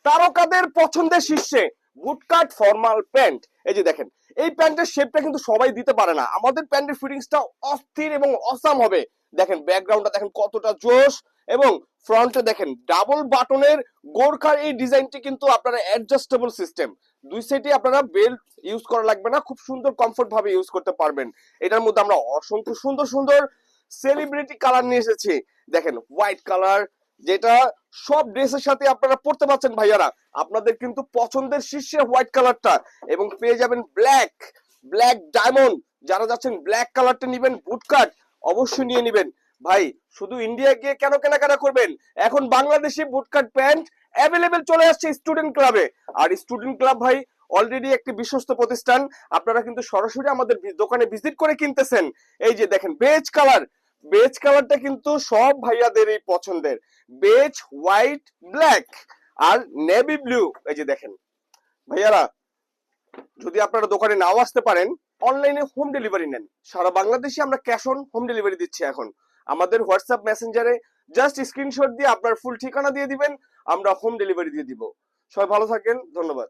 তারকাদের পছন্দের শীর্ষে বুটকাট ফর্মাল প্যান্ট। এই যে দেখেন, এই প্যান্টের শেপটা কিন্তু সবাই দিতে পারে না, আমাদের প্যান্টের ফিটিংসটা অস্থির এবং অসাম হবে। দেখেন ব্যাকগ্রাউন্ডটা দেখেন কতটা জোশ, এবং ফ্রন্টে দেখেন ডাবল বাটনের গোর্খার এই ডিজাইনটি কিন্তু আপনারা অ্যাডজাস্টেবল সিস্টেম, দুই সাইডে আপনারা বেল্ট ইউজ করা লাগবে না, খুব সুন্দর কমফোর্ট ভাবে ইউজ করতে পারবেন। এটার মধ্যে আমরা অসংখ্য সুন্দর সুন্দর সেলিব্রিটি কালার নিয়ে এসেছি। দেখেন হোয়াইট কালার, যেটা সব ড্রেসের সাথে আপনারা পড়তে পারছেন ভাইয়ারা, আপনাদের কিন্তু পছন্দের শীর্ষে হোয়াইট কালারটা, এবং পেয়ে যাবেন ব্ল্যাক, ব্ল্যাক ডায়মন্ড। যারা যাচ্ছেন ব্ল্যাক কালারটা নিবেন, বুটকাট অবশ্যই নিয়ে নিবেন ভাই। শুধু ইন্ডিয়া গিয়ে কেন কেনাকাটা করবেন, এখন বাংলাদেশে বুটকাট প্যান্ট অ্যাভেলেবেল চলে আসছে স্টুডেন্ট ক্লাবে। আর স্টুডেন্ট ক্লাব ভাই অলরেডি একটি বিশ্বস্ত প্রতিষ্ঠান, আপনারা কিন্তু সরাসরি আমাদের দোকানে ভিজিট করে কিনতেছেন। এই যে দেখেন বেজ কালার, বেজ কালারটা কিন্তু সব ভাইয়াদের এই পছন্দের, বেজ, হোয়াইট, ব্ল্যাক আর নেভি ব্লু। এই যে দেখেন ভাইয়ারা, যদি আপনারা দোকানে নাও আসতে পারেন, অনলাইনে হোম ডেলিভারি নেন, সারা বাংলাদেশে আমরা ক্যাশ অন হোম ডেলিভারি দিচ্ছি। এখন আমাদের হোয়াটসঅ্যাপ মেসেঞ্জারে জাস্ট স্ক্রিনশট দিয়ে আপনার ফুল ঠিকানা দিয়ে দিবেন, আমরা হোম ডেলিভারি দিয়ে দিব। সবাই ভালো থাকেন, ধন্যবাদ।